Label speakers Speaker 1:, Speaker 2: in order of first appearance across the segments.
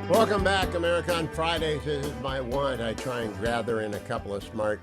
Speaker 1: Welcome back, America on Fridays. This is my want. I try and gather in a couple of smart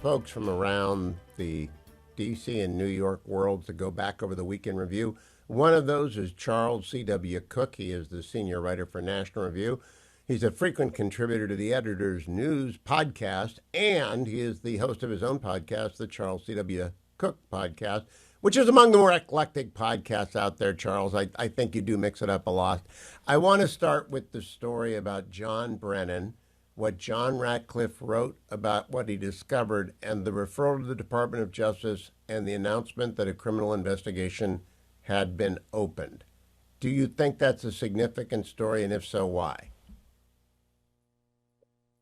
Speaker 1: folks from around the D.C. and New York worlds to go back over the weekend review. One of those is Charles C.W. Cook. He is the senior writer for National Review. He's a frequent contributor to the Editor's News podcast, and he is the host of his own podcast, the Charles C.W. Cook podcast, which is among the more eclectic podcasts out there, Charles. I think you do mix it up a lot. I want to start with the story about John Brennan, what John Ratcliffe wrote about what he discovered, and the referral to the Department of Justice and the announcement that a criminal investigation had been opened. Do you think that's a significant story, and if so, why?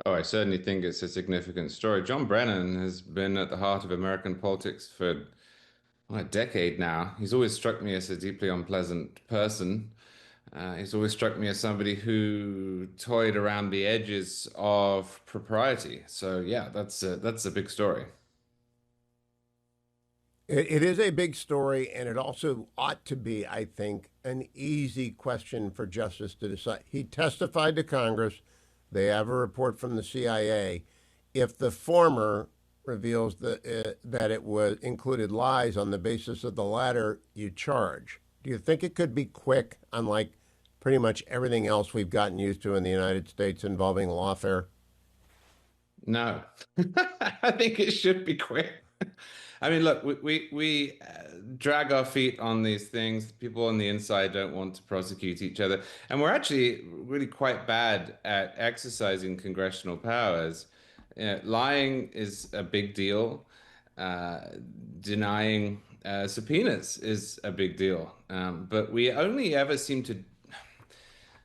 Speaker 2: Oh, I certainly think it's a significant story. John Brennan has been at the heart of American politics for a decade now. He's always struck me as a deeply unpleasant person. He's always struck me as somebody who toyed around the edges of propriety. So yeah, that's a big story.
Speaker 1: It is a big story, and it also ought to be, I think, an easy question for justice to decide. He testified to Congress. They have a report from the CIA. If the former reveals that it was included lies on the basis of the latter, you charge. Do you think it could be quick, unlike pretty much everything else we've gotten used to in the United States involving lawfare?
Speaker 2: No, I think it should be quick. I mean, look, we drag our feet on these things. People on the inside don't want to prosecute each other, and we're actually really quite bad at exercising congressional powers. Lying is a big deal. Uh, Denying subpoenas is a big deal. But we only ever seem to,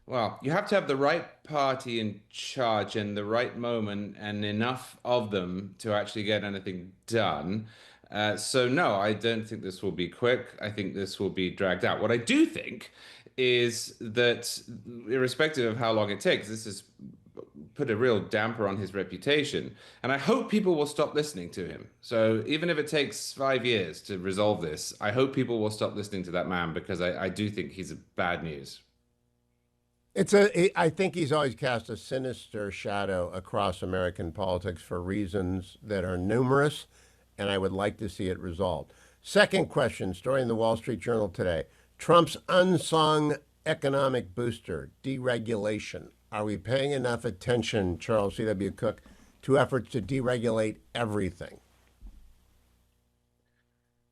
Speaker 2: well, you have to have the right party in charge and the right moment and enough of them to actually get anything done. So no, I don't think this will be quick. I think this will be dragged out. What I do think is that, irrespective of how long it takes, this has put a real damper on his reputation. And I hope people will stop listening to him. So even if it takes 5 years to resolve this, I hope people will stop listening to that man because I do think he's a bad news.
Speaker 1: I think he's always cast a sinister shadow across American politics for reasons that are numerous, and I would like to see it resolved. Second question, story in the Wall Street Journal today. Trump's unsung economic booster, deregulation. Are we paying enough attention, Charles C.W. Cook, to efforts to deregulate everything?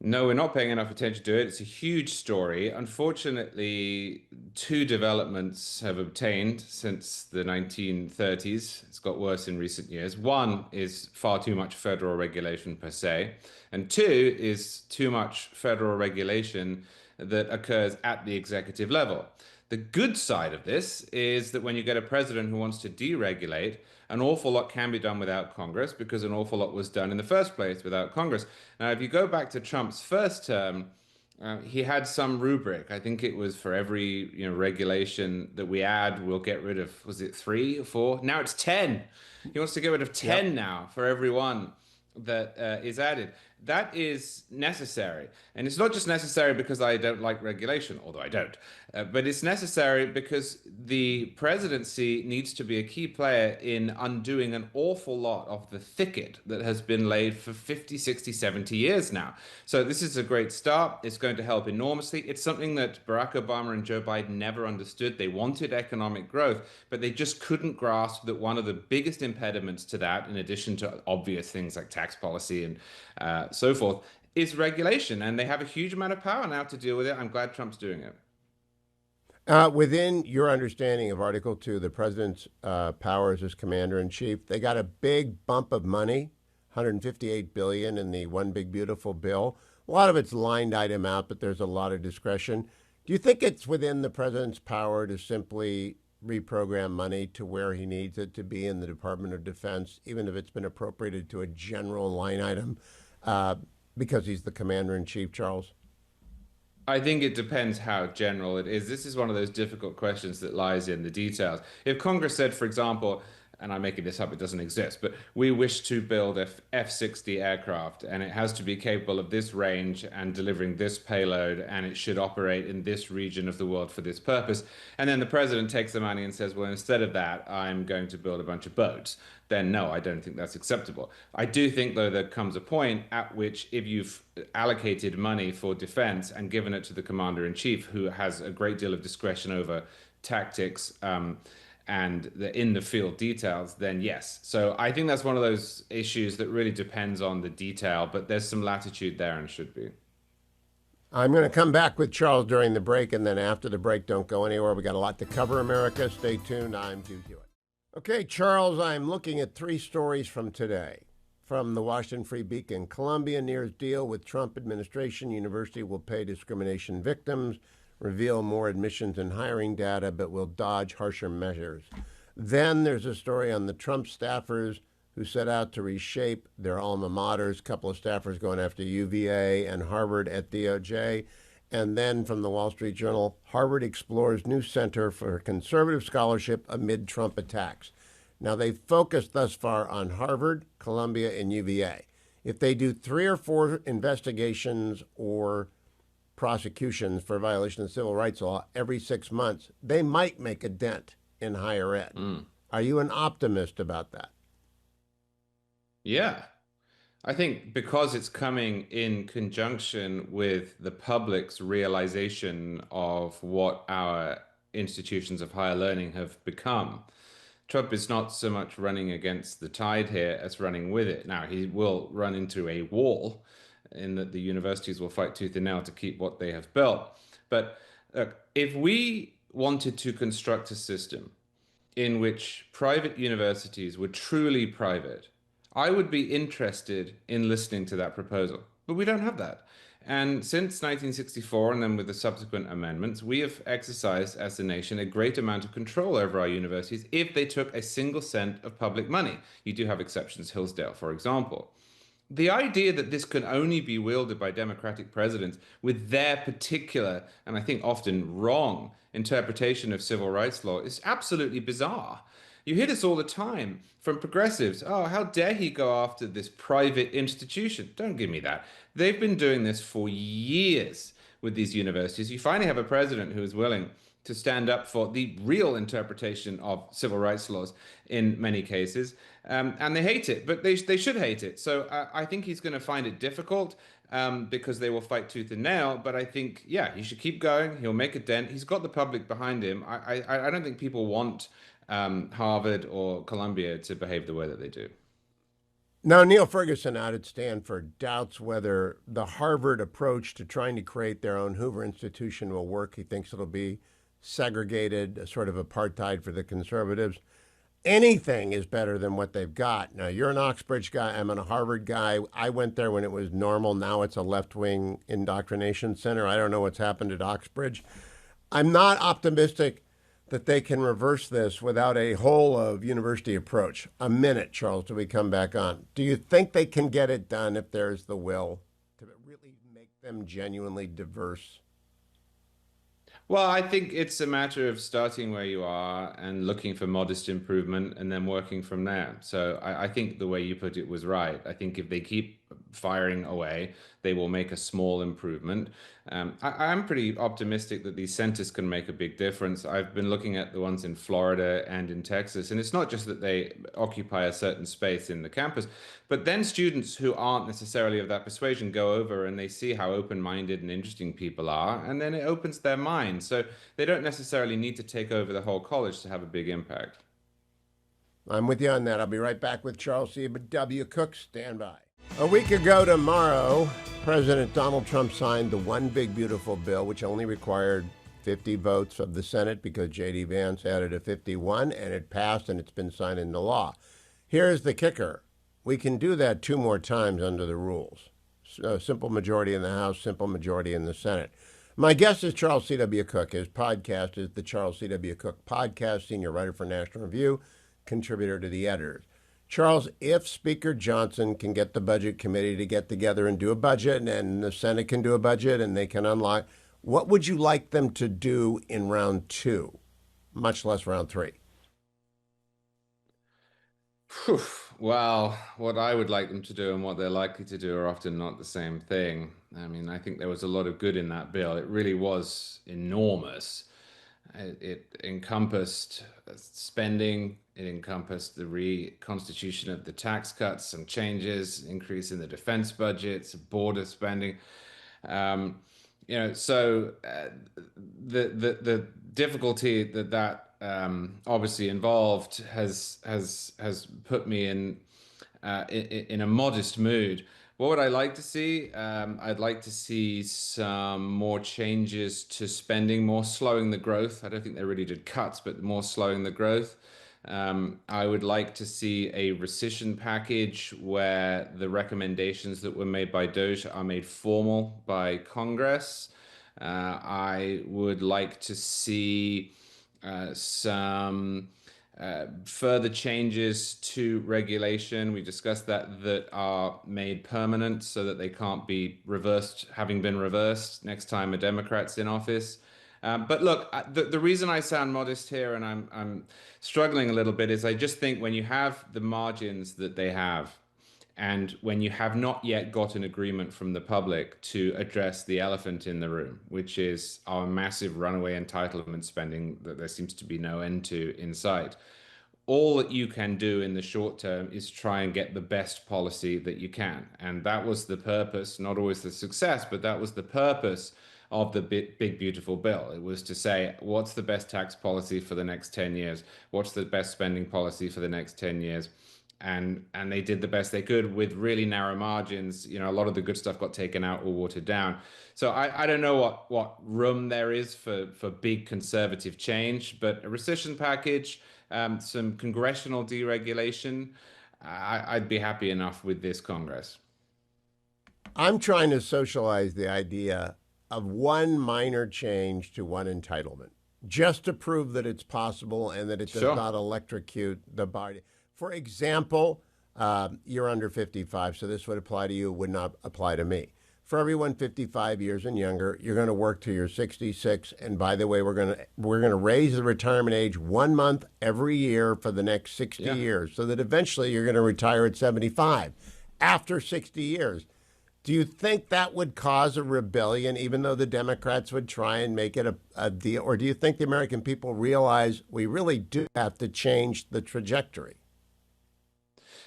Speaker 2: No, we're not paying enough attention to it. It's a huge story. Unfortunately, two developments have obtained since the 1930s. It's got worse in recent years. One is far too much federal regulation per se, and two is too much federal regulation that occurs at the executive level. The good side of this is that when you get a president who wants to deregulate, an awful lot can be done without Congress because an awful lot was done in the first place without Congress. Now, if you go back to Trump's first term, he had some rubric. I think it was for every regulation that we add, we'll get rid of, was it 3 or 4? Now it's 10. He wants to get rid of 10
Speaker 1: Yep.
Speaker 2: now for every one that is added. That is necessary. And it's not just necessary because I don't like regulation, although I don't, but it's necessary because the presidency needs to be a key player in undoing an awful lot of the thicket that has been laid for 50, 60, 70 years now. So this is a great start. It's going to help enormously. It's something that Barack Obama and Joe Biden never understood. They wanted economic growth, but they just couldn't grasp that one of the biggest impediments to that, in addition to obvious things like tax policy and so forth, is regulation. And they have a huge amount of power now to deal with it. I'm glad Trump's doing it.
Speaker 1: Within your understanding of Article 2, the president's powers as commander in chief, they got a big bump of money, 158 billion in the one big beautiful bill. A lot of it's lined item out, but there's a lot of discretion. Do you think it's within the president's power to simply reprogram money to where he needs it to be in the Department of Defense, even if it's been appropriated to a general line item, because he's the commander in chief, Charles?
Speaker 2: I think it depends how general it is. This is one of those difficult questions that lies in the details. If Congress said, for example, and I'm making this up, it doesn't exist, but we wish to build a F-60 aircraft, and it has to be capable of this range and delivering this payload, and it should operate in this region of the world for this purpose. And then the president takes the money and says, well, instead of that, I'm going to build a bunch of boats. Then no, I don't think that's acceptable. I do think, though, there comes a point at which if you've allocated money for defense and given it to the commander in chief, who has a great deal of discretion over tactics, and the in the field details, then yes. So I think that's one of those issues that really depends on the detail, but there's some latitude there and should be.
Speaker 1: I'm going to come back with Charles during the break, and then after the break, don't go anywhere. We got a lot to cover, America. Stay tuned. I'm Hugh Hewitt. Okay, Charles, I'm looking at 3 stories from today. From the Washington Free Beacon, Columbia nears deal with Trump administration. University will pay discrimination victims, reveal more admissions and hiring data, but will dodge harsher measures. Then there's a story on the Trump staffers who set out to reshape their alma maters. A couple of staffers going after UVA and Harvard at DOJ. And then from the Wall Street Journal, Harvard explores new center for conservative scholarship amid Trump attacks. Now, they've focused thus far on Harvard, Columbia, and UVA. If they do 3 or 4 investigations or prosecutions for violation of civil rights law every 6 months, they might make a dent in higher ed. Are you an optimist about that?
Speaker 2: Yeah. I think because it's coming in conjunction with the public's realization of what our institutions of higher learning have become. Trump is not so much running against the tide here as running with it. Now, he will run into a wall in that the universities will fight tooth and nail to keep what they have built. But look, if we wanted to construct a system in which private universities were truly private, I would be interested in listening to that proposal. But we don't have that. And since 1964, and then with the subsequent amendments, we have exercised as a nation a great amount of control over our universities if they took a single cent of public money. You do have exceptions, Hillsdale, for example. The idea that this can only be wielded by Democratic presidents with their particular, and I think often wrong, interpretation of civil rights law is absolutely bizarre. You hear this all the time from progressives. Oh, how dare he go after this private institution? Don't give me that. They've been doing this for years with these universities. You finally have a president who is willing to stand up for the real interpretation of civil rights laws in many cases. And they hate it, but they should hate it. So I think he's going to find it difficult because they will fight tooth and nail. But I think, yeah, he should keep going. He'll make a dent. He's got the public behind him. I don't think people want Harvard or Columbia to behave the way that they do.
Speaker 1: Now, Neil Ferguson out at Stanford doubts whether the Harvard approach to trying to create their own Hoover institution will work. He thinks it'll be segregated, a sort of apartheid for the conservatives. Anything is better than what they've got. Now, you're an Oxbridge guy. I'm a Harvard guy. I went there when it was normal. Now it's a left-wing indoctrination center. I don't know what's happened at Oxbridge. I'm not optimistic that they can reverse this without a whole of university approach. A minute, Charles, till we come back on. Do you think they can get it done if there's the will to really make them genuinely diverse?
Speaker 2: Well, I think it's a matter of starting where you are and looking for modest improvement and then working from there. So I think the way you put it was right. I think if they keep firing away, they will make a small improvement. I'm pretty optimistic that these centers can make a big difference. I've been looking at the ones in Florida and in Texas, and it's not just that they occupy a certain space in the campus, but then students who aren't necessarily of that persuasion go over and they see how open-minded and interesting people are, and then it opens their mind. So they don't necessarily need to take over the whole college to have a big impact.
Speaker 1: I'm with you on that. I'll be right back with Charles C.W. Cook. Stand by. A week ago tomorrow, President Donald Trump signed the One Big Beautiful Bill, which only required 50 votes of the Senate because J.D. Vance added a 51, and it passed, and it's been signed into law. Here's the kicker. We can do that 2 more times under the rules. So, simple majority in the House, simple majority in the Senate. My guest is Charles C.W. Cook. His podcast is the Charles C.W. Cook Podcast, senior writer for National Review, contributor to the editors. Charles, if Speaker Johnson can get the Budget Committee to get together and do a budget, and the Senate can do a budget, and they can unlock, what would you like them to do in round 2, much less round 3?
Speaker 2: Phew. Well, what I would like them to do and what they're likely to do are often not the same thing. I mean, I think there was a lot of good in that bill. It really was enormous. It encompassed spending, it encompassed the reconstitution of the tax cuts, some changes, increase in the defense budgets, border spending. Um, the difficulty that obviously involved has put me in a modest mood. What would I like to see? I'd like to see some more changes to spending, more slowing the growth. I don't think they really did cuts, but more slowing the growth. I would like to see a rescission package where the recommendations that were made by DOJ are made formal by Congress. I would like to see some further changes to regulation. We discussed that are made permanent so that they can't be reversed, having been reversed next time a Democrat's in office. But look, the reason I sound modest here and I'm struggling a little bit is I just think when you have the margins that they have, and when you have not yet got an agreement from the public to address the elephant in the room, which is our massive runaway entitlement spending that there seems to be no end to in sight, all that you can do in the short term is try and get the best policy that you can. And that was the purpose, not always the success, but that was the purpose of the big beautiful bill. It was to say, what's the best tax policy for the next 10 years? What's the best spending policy for the next 10 years? And they did the best they could with really narrow margins. You know, a lot of the good stuff got taken out or watered down. So I don't know what room there is for big conservative change, but a rescission package, some congressional deregulation, I'd be happy enough with this Congress.
Speaker 1: I'm trying to socialize the idea of one minor change to one entitlement, just to prove that it's possible and that it does
Speaker 2: Sure.
Speaker 1: not electrocute the body. For example, you're under 55, so this would apply to you, would not apply to me. For everyone 55 years and younger, you're going to work till you're 66. And by the way, we're going to raise the retirement age 1 month every year for the next 60
Speaker 2: Yeah.
Speaker 1: years, so that eventually you're going to retire at 75. After 60 years, do you think that would cause a rebellion, even though the Democrats would try and make it a deal? Or do you think the American people realize we really do have to change the trajectory?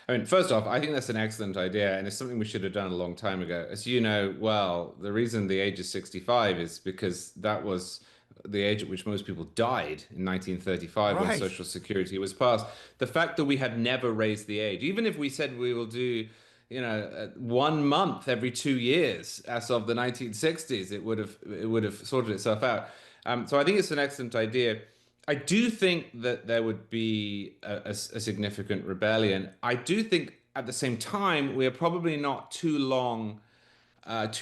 Speaker 2: I mean, first off, I think that's an excellent idea, and it's something we should have done a long time ago. As you know, well, the reason the age is 65 is because that was the age at which most people died in 1935 when
Speaker 1: Right.
Speaker 2: Social Security was passed. The fact that we had never raised the age, even if we said we will do, 1 month every 2 years as of the 1960s, it would have sorted itself out. So I think it's an excellent idea. I do think that there would be a significant rebellion. I do think at the same time, we are probably not too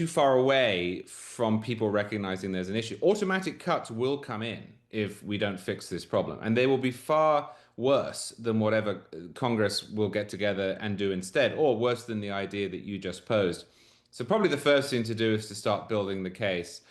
Speaker 2: far away from people recognizing there's an issue. Automatic cuts will come in if we don't fix this problem, and they will be far worse than whatever Congress will get together and do instead, or worse than the idea that you just posed. So, probably the first thing to do is to start building the case.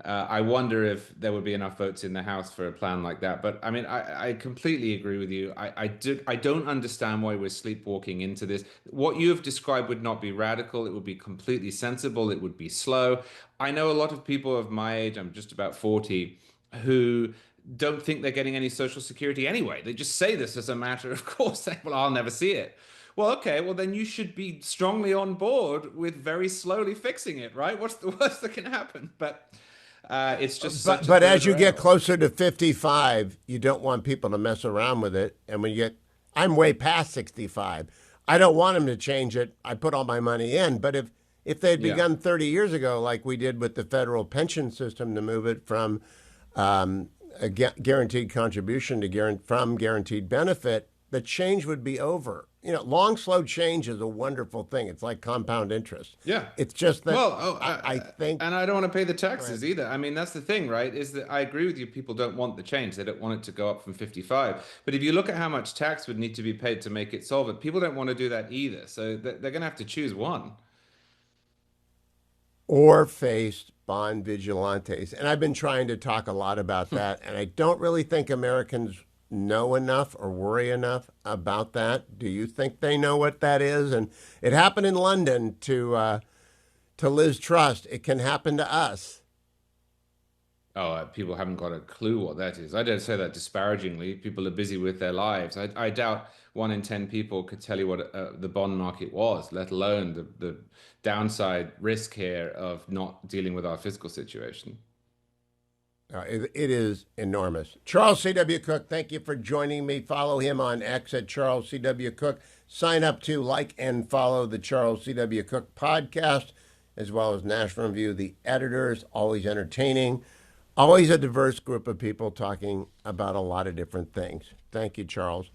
Speaker 2: I wonder if there would be enough votes in the House for a plan like that. But I mean, I completely agree with you. I don't understand why we're sleepwalking into this. What you have described would not be radical. It would be completely sensible. It would be slow. I know a lot of people of my age, I'm just about 40, who don't think they're getting any Social Security anyway. They just say this as a matter of course. Well, I'll never see it. Well, okay, well then you should be strongly on board with very slowly fixing it, right? What's the worst that can happen? But it's just
Speaker 1: But
Speaker 2: such a
Speaker 1: but as you
Speaker 2: further
Speaker 1: get
Speaker 2: out.
Speaker 1: closer to 55, you don't want people to mess around with it. And when you get, I'm way past 65. I don't want them to change it. I put all my money in. But if they had
Speaker 2: Yeah.
Speaker 1: begun 30 years ago, like we did with the federal pension system, to move it from a guaranteed contribution to from guaranteed benefit, the change would be over. You know, long, slow change is a wonderful thing. It's like compound interest.
Speaker 2: Yeah.
Speaker 1: It's just that
Speaker 2: Well,
Speaker 1: I think.
Speaker 2: and I don't want to pay the
Speaker 1: Go ahead.
Speaker 2: taxes either. I mean, that's the thing, right? Is that I agree with you. People don't want the change. They don't want it to go up from 55. But if you look at how much tax would need to be paid to make it solvent, people don't want to do that either. So they're going to have to choose one.
Speaker 1: Or faced bond vigilantes. And I've been trying to talk a lot about that. And I don't really think Americans know enough or worry enough about that? Do you think they know what that is? And it happened in London to Liz Truss. It can happen to us.
Speaker 2: Oh, people haven't got a clue what that is. I don't say that disparagingly. People are busy with their lives. I doubt 1 in 10 people could tell you what the bond market was, let alone the downside risk here of not dealing with our fiscal situation.
Speaker 1: It is enormous. Charles C.W. Cook, thank you for joining me. Follow him on X at Charles C.W. Cook. Sign up to like and follow the Charles C.W. Cook podcast, as well as National Review. The editors, always entertaining, always a diverse group of people talking about a lot of different things. Thank you, Charles.